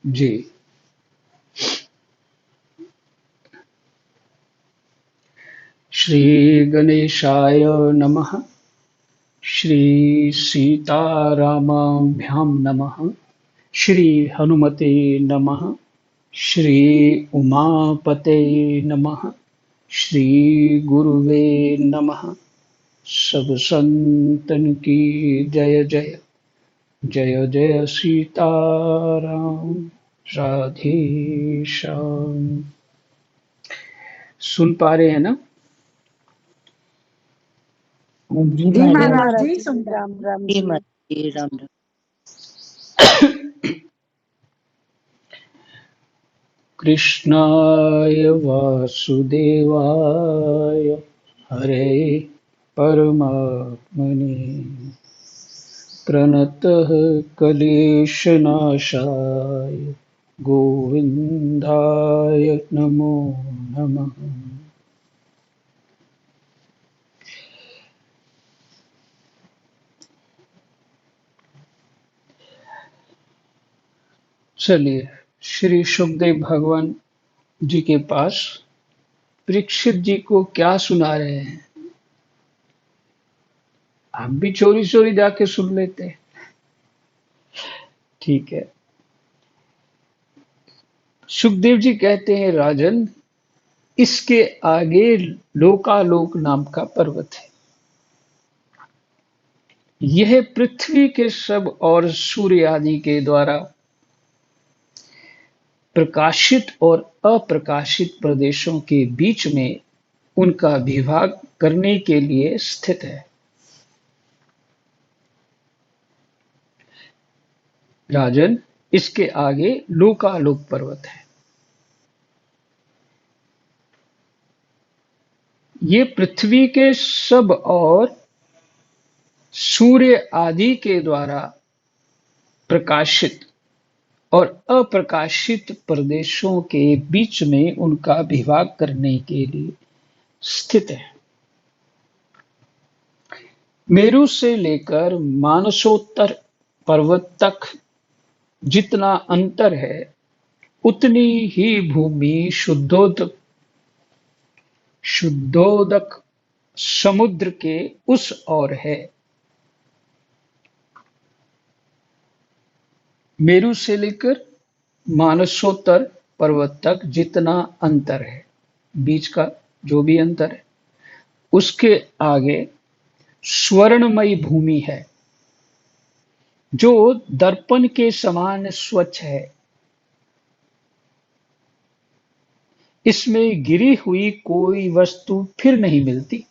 जी। श्री गणेशाय नमः। श्री सीतारामाभ्यां नमः। श्री हनुमते नमः। श्री उमापते नमः। श्री गुरुवे नमः। सब संतन की जय जय। जय जय सीताराम। राधे श्याम। सुन पा रहे हैं ना? जी जी महाराज महाराज जी सुन राम राम जी जी। महाराज जी राम राम। कृष्णाय वासुदेवाय हरे परमात्मने प्रणतः क्लेशनाशाय गोविन्दाय नमो नमः। चलिए, श्री सुखदेव भगवान जी के पास परीक्षित जी को क्या सुना रहे हैं, हम भी चोरी चोरी जाके सुन लेते हैं। ठीक है। सुखदेव जी कहते हैं, राजन, इसके आगे लोकालोक नाम का पर्वत है। यह पृथ्वी के सब और सूर्य आदि के द्वारा प्रकाशित और अप्रकाशित प्रदेशों के बीच में उनका विभाग करने के लिए स्थित है। राजन, इसके आगे लोकालोक पर्वत है। ये पृथ्वी के सब और सूर्य आदि के द्वारा प्रकाशित और अप्रकाशित प्रदेशों के बीच में उनका विभाग करने के लिए स्थित है। मेरु से लेकर मानसोत्तर पर्वत तक जितना अंतर है, उतनी ही भूमि शुद्धोदक समुद्र के उस ओर है। मेरु से लेकर मानसोत्तर पर्वत तक जितना अंतर है, बीच का जो भी अंतर है, उसके आगे स्वर्णमयी भूमि है, जो दर्पण के समान स्वच्छ है। इसमें गिरी हुई कोई वस्तु फिर नहीं मिलती।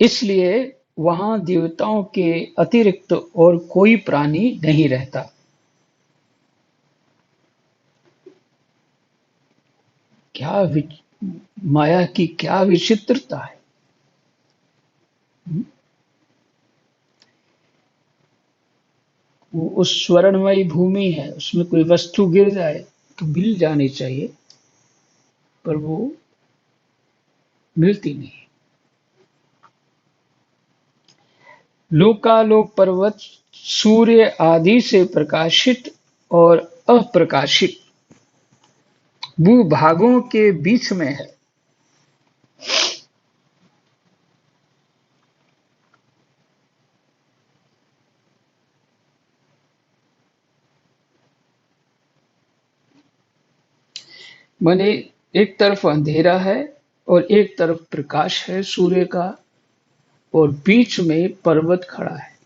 इसलिए वहां देवताओं के अतिरिक्त और कोई प्राणी नहीं रहता। क्या माया की क्या विचित्रता है। वो उस स्वर्णमयी भूमि है, उसमें कोई वस्तु गिर जाए तो मिल जानी चाहिए, पर वो मिलती नहीं। लोकालोक पर्वत सूर्य आदि से प्रकाशित और अप्रकाशित भूभागों के बीच में है। माने एक तरफ अंधेरा है और एक तरफ प्रकाश है सूर्य का, और बीच में पर्वत खड़ा है।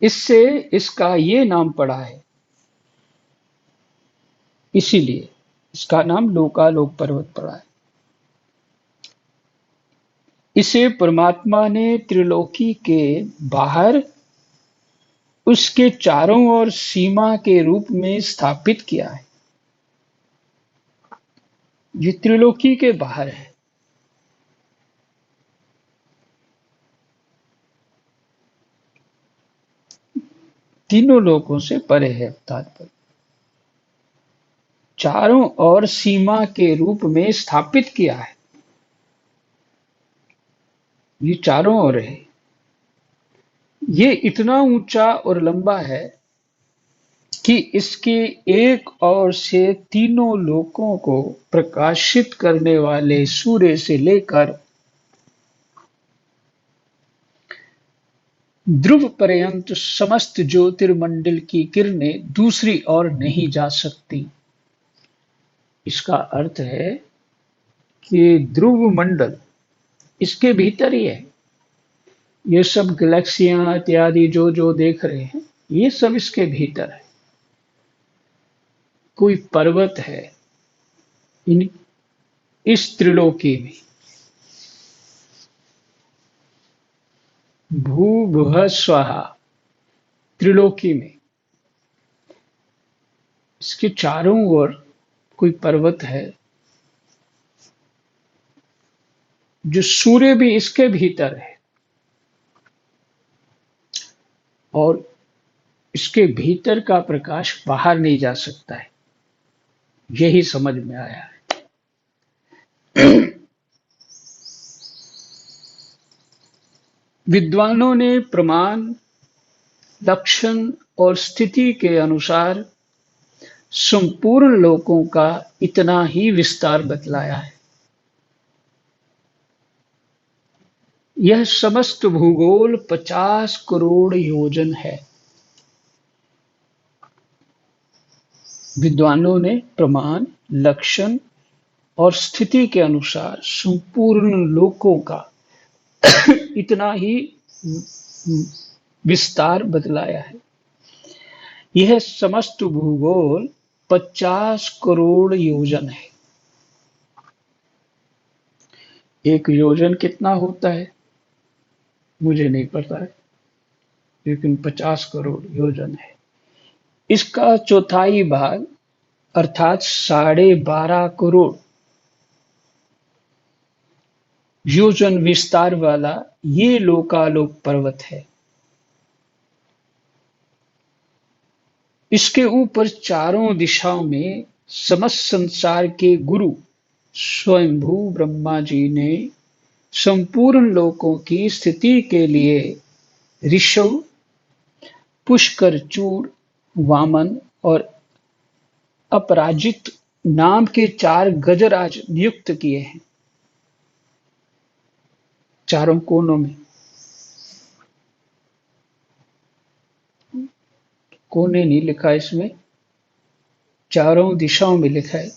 इससे इसका ये नाम पड़ा है, इसीलिए इसका नाम लोकालोक पर्वत पड़ा है। इसे परमात्मा ने त्रिलोकी के बाहर उसके चारों ओर सीमा के रूप में स्थापित किया है। ये त्रिलोकी के बाहर है। तीनों लोकों से परे है। तात्पर्य चारों ओर सीमा के रूप में स्थापित किया है। ये चारों ओर है। ये इतना ऊंचा और लंबा है कि इसके एक ओर से तीनों लोकों को प्रकाशित करने वाले सूर्य से लेकर ध्रुव पर्यंत समस्त ज्योतिर्मंडल की किरणें दूसरी ओर नहीं जा सकती। इसका अर्थ है कि ध्रुव मंडल इसके भीतर ही है। ये सब गैलेक्सियां इत्यादि जो जो देख रहे हैं, ये सब इसके भीतर है। कोई पर्वत है इन इस त्रिलोकी में, भू भुव स्वाहा त्रिलोकी में, इसके चारों ओर कोई पर्वत है, जो सूर्य भी इसके भीतर है और इसके भीतर का प्रकाश बाहर नहीं जा सकता है। यही समझ में आया है। विद्वानों ने प्रमाण, लक्षण और स्थिति के अनुसार संपूर्ण लोकों का इतना ही विस्तार बतलाया है। यह समस्त भूगोल 50 करोड़ योजन है। विद्वानों ने प्रमाण, लक्षण और स्थिति के अनुसार संपूर्ण लोकों का इतना ही विस्तार बतलाया है। यह समस्त भूगोल 50 करोड़ योजन है। एक योजन कितना होता है मुझे नहीं पता है, लेकिन 50 करोड़ योजन है। इसका चौथाई भाग अर्थात 12.5 करोड़ योजन विस्तार वाला ये लोकालोक पर्वत है। इसके ऊपर चारों दिशाओं में समस्त संसार के गुरु स्वयंभू ब्रह्मा जी ने संपूर्ण लोकों की स्थिति के लिए ऋषभ, पुष्कर, चूड़, वामन और अपराजित नाम के 4 गजराज नियुक्त किए हैं। चारों कोनों में, कोने नहीं लिखा इसमें, चारों दिशाओं में लिखा है।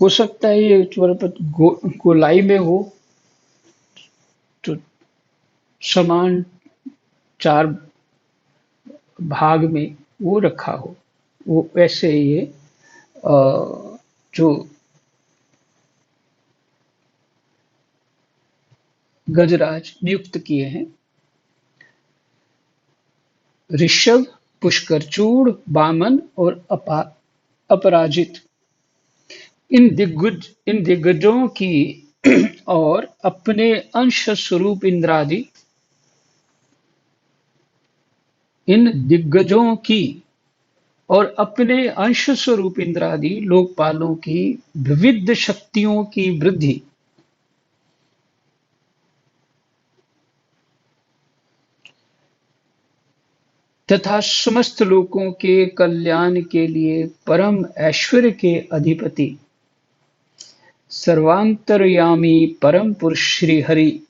हो सकता है ये गोलाई में हो तो समान 4 भाग में वो रखा हो, वो ऐसे ये जो गजराज नियुक्त किए हैं, ऋषभ, पुष्कर, चूड़, वामन और अपराजित, इन दिग्गजों की और अपने अंश स्वरूप इंद्रादि, इन दिग्गजों की और अपने अंश स्वरूप इंद्रादि लोकपालों की विविध शक्तियों की वृद्धि तथा समस्त लोकों के कल्याण के लिए परम ऐश्वर्य के अधिपति सर्वांतर्यामी परम पुरुष श्री हरि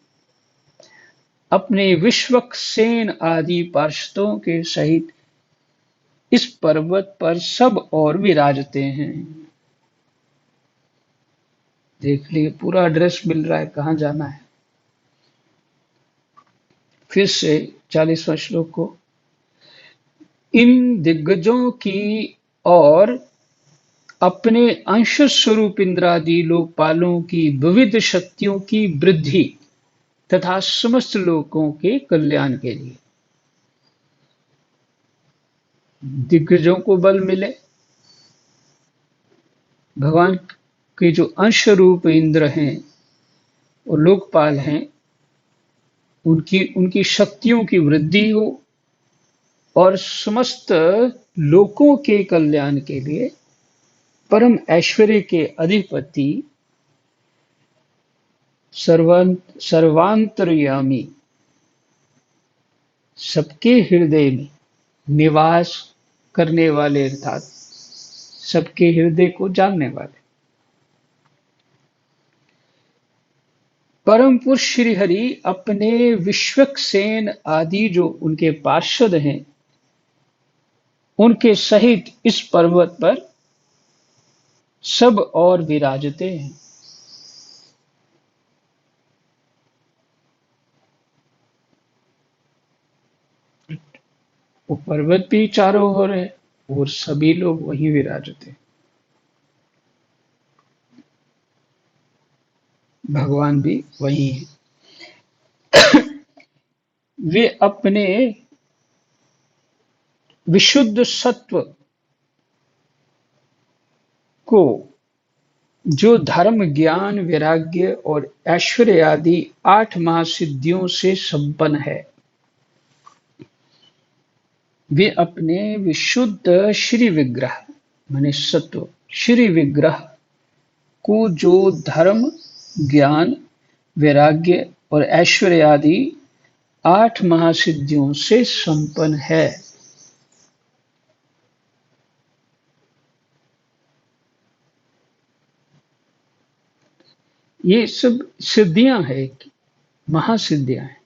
अपने विश्वक्सेन आदि पार्षदों के सहित इस पर्वत पर सब और विराजते हैं। देख लिए, पूरा एड्रेस मिल रहा है, कहां जाना है। फिर से 40वां श्लोक को, इन दिग्गजों की और अपने अंश स्वरूप इंद्रादि लोकपालों की विविध शक्तियों की वृद्धि तथा समस्त लोकों के कल्याण के लिए। दिग्गजों को बल मिले, भगवान के जो अंश रूप इंद्र हैं और लोकपाल हैं, उनकी शक्तियों की वृद्धि हो और समस्त लोकों के कल्याण के लिए परम ऐश्वर्य के अधिपति सर्वांतर्यामी, सबके हृदय में निवास करने वाले, अर्थात सबके हृदय को जानने वाले। परम पुरुष श्री हरि अपने विश्वक्सेन आदि जो उनके पार्षद हैं, उनके सहित इस पर्वत पर सब और विराजते हैं। वो पर्वत भी चारों ओर है और सभी लोग वहीं विराजते हैं। भगवान भी वही है। वे अपने विशुद्ध सत्व को, जो धर्म, ज्ञान, वैराग्य और ऐश्वर्य आदि 8 महासिद्धियों से संपन्न है, वे अपने विशुद्ध श्री विग्रह माने सत्व श्री विग्रह को, जो धर्म, ज्ञान, वैराग्य और ऐश्वर्य आदि 8 महासिद्धियों से संपन्न है। ये सब सिद्धियां हैं, महासिद्धियां हैं।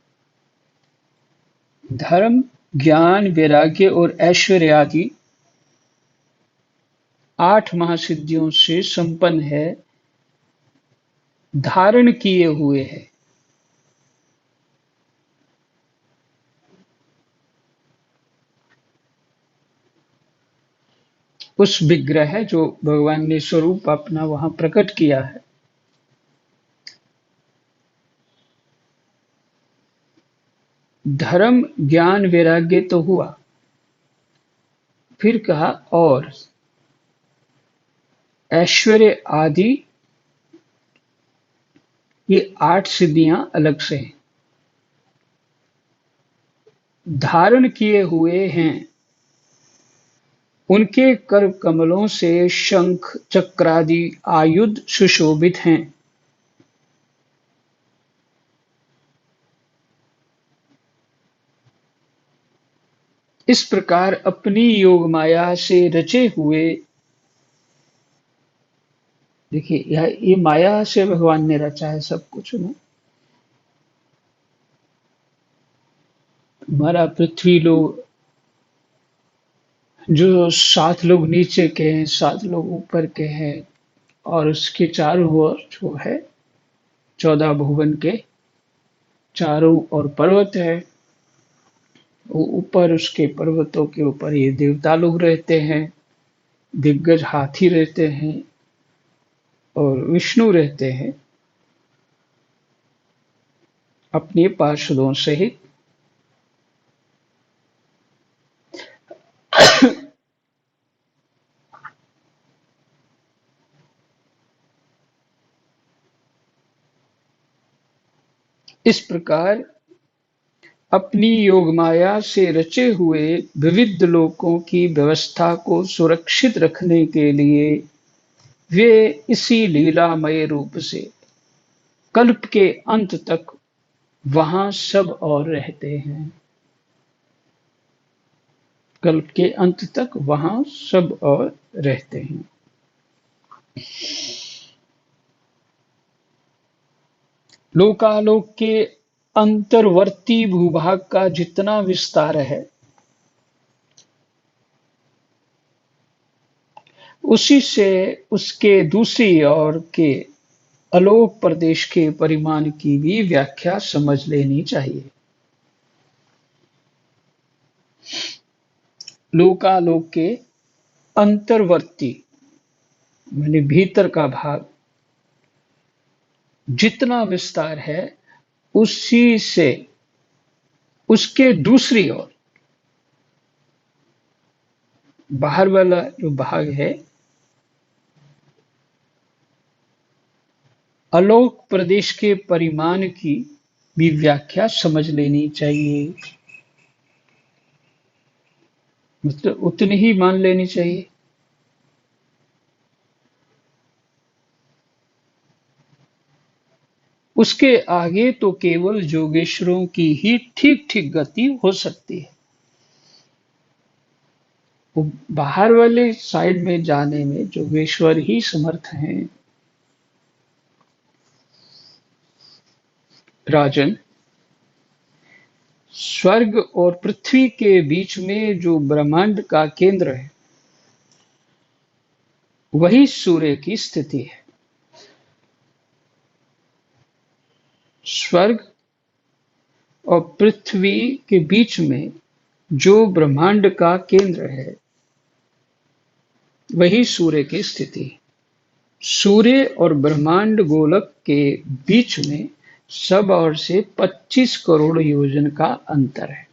धर्म, ज्ञान, वैराग्य और ऐश्वर्य आदि 8 महासिद्धियों से संपन्न है, धारण किए हुए है। उस विग्रह जो भगवान ने स्वरूप अपना वहां प्रकट किया है। धर्म, ज्ञान, वैराग्य तो हुआ, फिर कहा और ऐश्वर्य आदि, ये 8 सिद्धियां अलग से हैं, धारण किए हुए हैं। उनके कर कमलों से शंख, चक्रादि आयुध सुशोभित हैं। इस प्रकार अपनी योग माया से रचे हुए, देखिए ये माया से भगवान ने रचा है सब कुछ ना। हमारा पृथ्वी लोग, जो 7 लोग नीचे के हैं, 7 लोग ऊपर के हैं, और उसके चारों ओर जो है 14 भुवन के चारों ओर पर्वत है। वो ऊपर, उसके पर्वतों के ऊपर ये देवता लोग रहते हैं, दिग्गज हाथी रहते हैं और विष्णु रहते हैं अपने पार्षदों सहित। इस प्रकार अपनी योग माया से रचे हुए विविध लोकों की व्यवस्था को सुरक्षित रखने के लिए वे इसी लीलामय रूप से कल्प के अंत तक वहां सब और रहते हैं। कल्प के अंत तक वहां सब और रहते हैं। लोकालोक के अंतर्वर्ती भूभाग का जितना विस्तार है, उसी से उसके दूसरी ओर के अलोक प्रदेश के परिमाण की भी व्याख्या समझ लेनी चाहिए। लोकालोक के अंतर्वर्ती माने भीतर का भाग जितना विस्तार है, उसी से उसके दूसरी ओर बाहर वाला जो भाग है, अलोक प्रदेश के परिमाण की भी व्याख्या समझ लेनी चाहिए। मतलब उतनी ही मान लेनी चाहिए। उसके आगे तो केवल जोगेश्वरों की ही ठीक ठीक गति हो सकती है। वो बाहर वाले साइड में जाने में जोगेश्वर ही समर्थ हैं। राजन, स्वर्ग और पृथ्वी के बीच में जो ब्रह्मांड का केंद्र है, वही सूर्य की स्थिति है। स्वर्ग और पृथ्वी के बीच में जो ब्रह्मांड का केंद्र है, वही सूर्य की स्थिति है। सूर्य और ब्रह्मांड गोलक के बीच में सब ओर से 25 करोड़ योजन का अंतर है।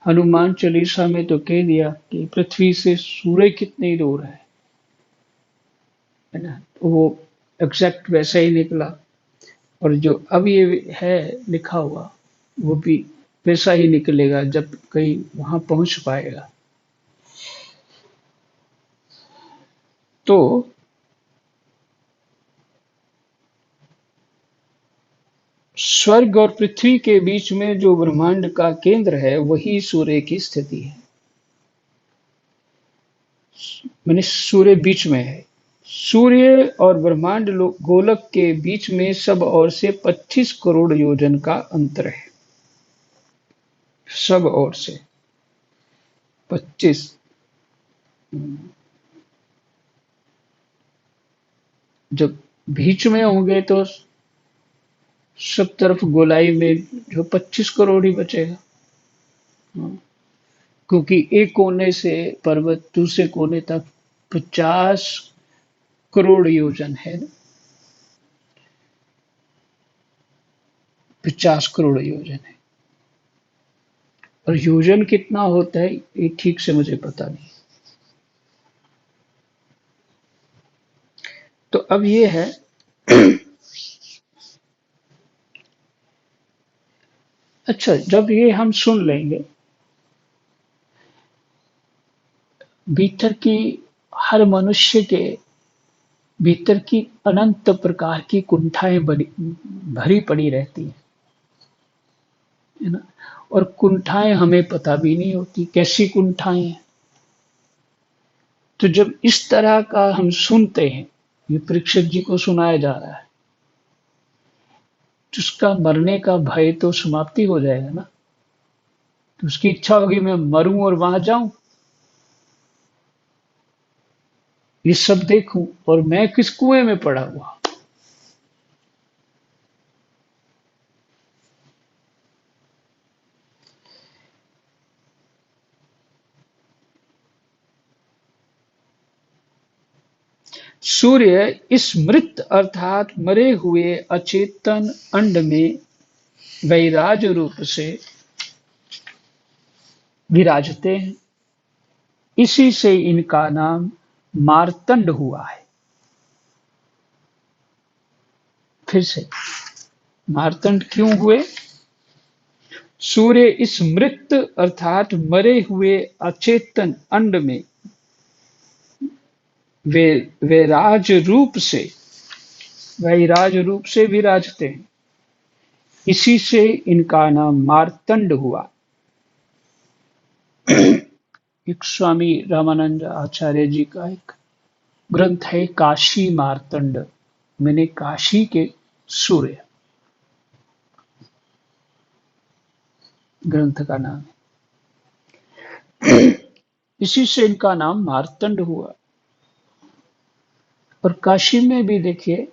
हनुमान चालीसा में तो कह दिया कि पृथ्वी से सूर्य कितनी दूर है ना? तो वो एग्जैक्ट वैसा ही निकला, और जो अब ये है लिखा हुआ, वो भी वैसा ही निकलेगा जब कहीं वहां पहुंच पाएगा। तो स्वर्ग और पृथ्वी के बीच में जो ब्रह्मांड का केंद्र है, वही सूर्य की स्थिति है। माने सूर्य बीच में है। सूर्य और ब्रह्मांड गोलक के बीच में सब ओर से 25 करोड़ योजन का अंतर है। सब ओर से 25। जब बीच में होंगे तो सब तरफ गोलाई में जो 25 करोड़ ही बचेगा। क्योंकि एक कोने से पर्वत दूसरे कोने तक 50 करोड़ योजन है ना। 50 करोड़ योजन है, और योजन कितना होता है ये ठीक से मुझे पता नहीं। तो अब ये है अच्छा, जब ये हम सुन लेंगे, भीतर की हर मनुष्य के भीतर की अनंत प्रकार की कुंठाएं भरी पड़ी रहती है ना। और कुंठाएं हमें पता भी नहीं होती कैसी कुंठाएं हैं। तो जब इस तरह का हम सुनते हैं, ये परीक्षित जी को सुनाया जा रहा है, तो उसका मरने का भय तो समाप्ति हो जाएगा ना। तो उसकी इच्छा होगी मैं मरूं और वहां जाऊं, ये सब देखूं, और मैं किस कुएं में पड़ा हुआ। सूर्य इस मृत अर्थात मरे हुए अचेतन अंड में वैराज रूप से विराजते हैं। इसी से इनका नाम मार्तंड हुआ है। फिर से, मार्तंड क्यों हुए? सूर्य इस मृत अर्थात मरे हुए अचेतन अंड में वे वैराज रूप से विराजते हैं। इसी से इनका नाम मार्तंड हुआ। एक स्वामी रामानंद आचार्य जी का एक ग्रंथ है, काशी मार्तंड, मैंने काशी के सूर्य, ग्रंथ का नाम है। इसी से इनका नाम मार्तंड हुआ। और काशी में भी देखिए,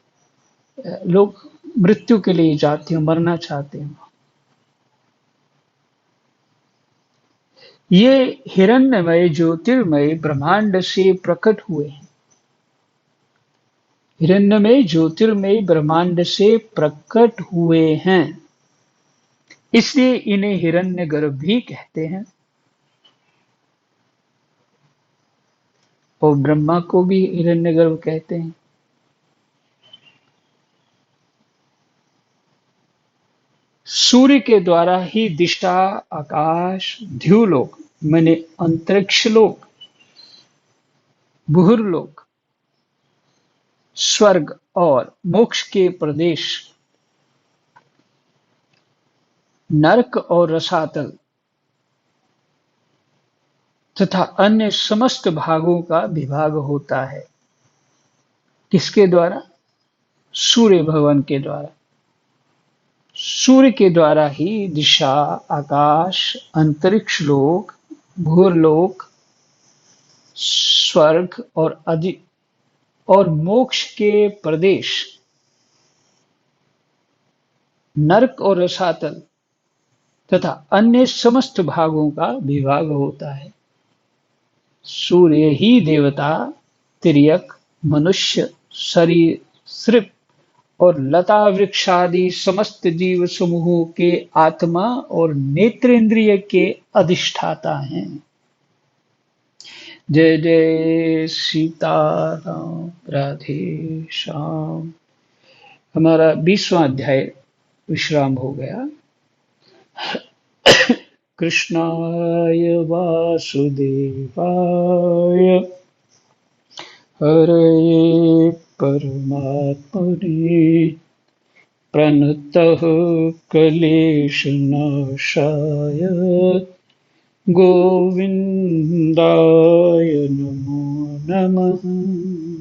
लोग मृत्यु के लिए जाते हैं, मरना चाहते हैं। ये हिरण्यमय ज्योतिर्मय ब्रह्मांड से प्रकट हुए हैं। हिरण्यमय ज्योतिर्मय ब्रह्मांड से प्रकट हुए हैं, इसलिए इन्हें हिरण्यगर्भ भी कहते हैं। और ब्रह्मा को भी हिरण्यगर्भ कहते हैं। सूर्य के द्वारा ही दिशा, आकाश, ध्युलोक माने अंतरिक्ष लोक, बुहुर्लोक स्वर्ग और मोक्ष के प्रदेश, नरक और रसातल तथा अन्य समस्त भागों का विभाग होता है। किसके द्वारा? सूर्य भगवान के द्वारा। सूर्य के द्वारा ही दिशा, आकाश, अंतरिक्ष लोक, भूरलोक, स्वर्ग और मोक्ष के प्रदेश, नरक और रसातल तथा अन्य समस्त भागों का विभाग होता है। सूर्य ही देवता, तिर्यक, मनुष्य, सरीसृप और लता वृक्षादि समस्त जीव समूहों के आत्मा और नेत्रेंद्रिय के अधिष्ठाता हैं। जय जय सीताराम, राधे श्याम। हमारा 20वां अध्याय विश्राम हो गया। कृष्णाय वासुदेवाय हरये परमात्मने प्रणतः क्लेशनाशाय गोविन्दाय नमो नमः।